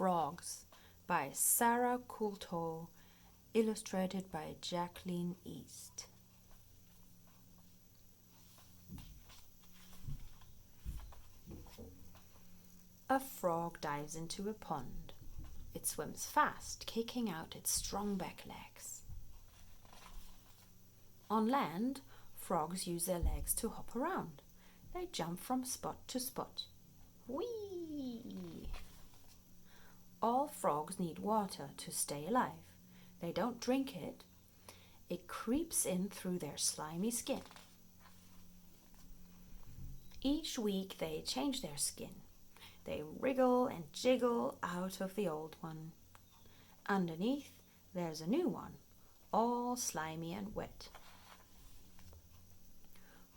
Frogs by Sarah Coulthard, illustrated by Jacqueline East. A frog dives into a pond. It swims fast, kicking out its strong back legs. On land, frogs use their legs to hop around. They jump from spot to spot. Whee! All frogs need water to stay alive. They don't drink it. It creeps in through their slimy skin. Each week they change their skin. They wriggle and jiggle out of the old one. Underneath, there's a new one, all slimy and wet.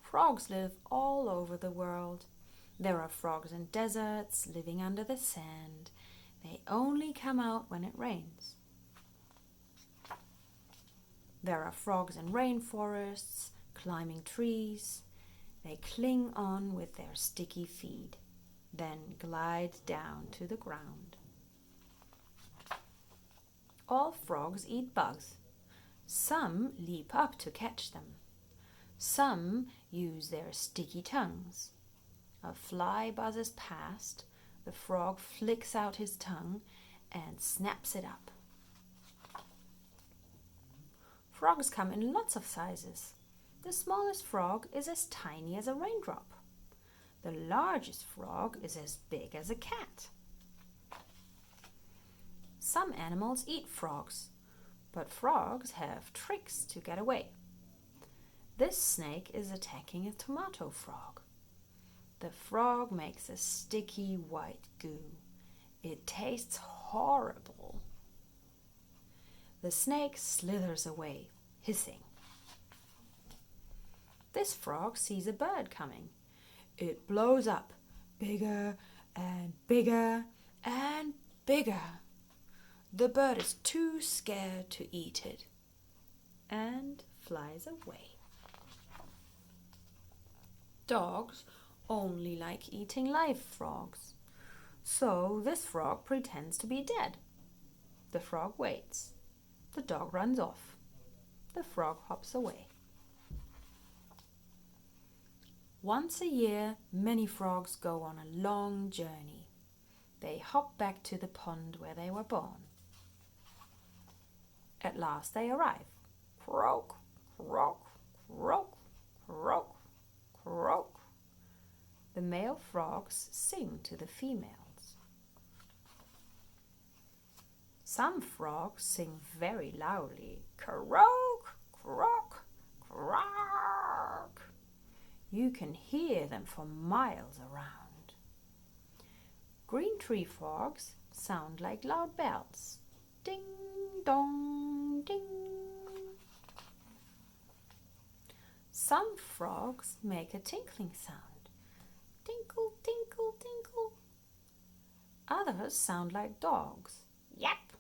Frogs live all over the world. There are frogs in deserts, living under the sand. They only come out when it rains. There are frogs in rainforests, climbing trees. They cling on with their sticky feet, then glide down to the ground. All frogs eat bugs. Some leap up to catch them. Some use their sticky tongues. A fly buzzes past. The frog flicks out his tongue and snaps it up. Frogs come in lots of sizes. The smallest frog is as tiny as a raindrop. The largest frog is as big as a cat. Some animals eat frogs, but frogs have tricks to get away. This snake is attacking a tomato frog. The frog makes a sticky white goo. It tastes horrible. The snake slithers away, hissing. This frog sees a bird coming. It blows up, bigger and bigger and bigger. The bird is too scared to eat it and flies away. Dogs only like eating live frogs, so this frog pretends to be dead. The frog waits. The dog runs off. The frog hops away. Once a year, many frogs go on a long journey. They hop back to the pond where they were born. At last they arrive. Croak, croak, croak, croak, croak. The male frogs sing to the females. Some frogs sing very loudly. Croak, croak, croak. You can hear them for miles around. Green tree frogs sound like loud bells. Ding, dong, ding. Some frogs make a tinkling sound. Tinkle, tinkle, tinkle. Others sound like dogs. Yap.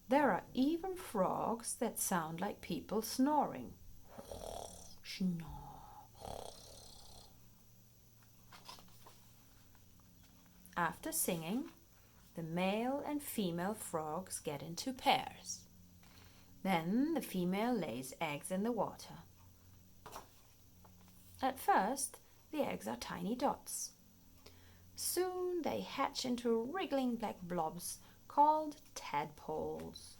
There are even frogs that sound like people snoring. Snore. After singing, the male and female frogs get into pairs. Then the female lays eggs in the water. At first, the eggs are tiny dots. Soon they hatch into wriggling black blobs called tadpoles.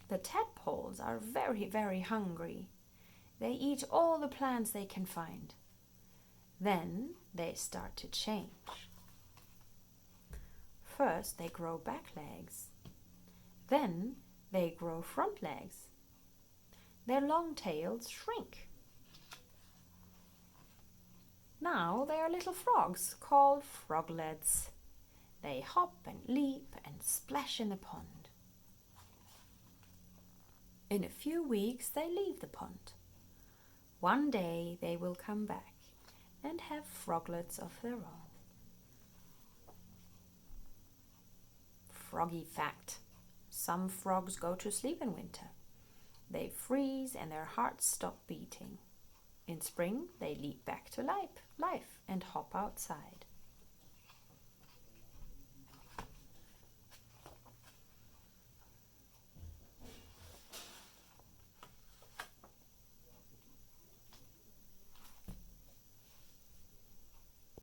The tadpoles are very, very hungry. They eat all the plants they can find. Then they start to change. First they grow back legs. Then they grow front legs. Their long tails shrink. Now they are little frogs called froglets. They hop and leap and splash in the pond. In a few weeks they leave the pond. One day they will come back and have froglets of their own. Froggy fact: some frogs go to sleep in winter. They freeze and their hearts stop beating. In spring, they leap back to life and hop outside.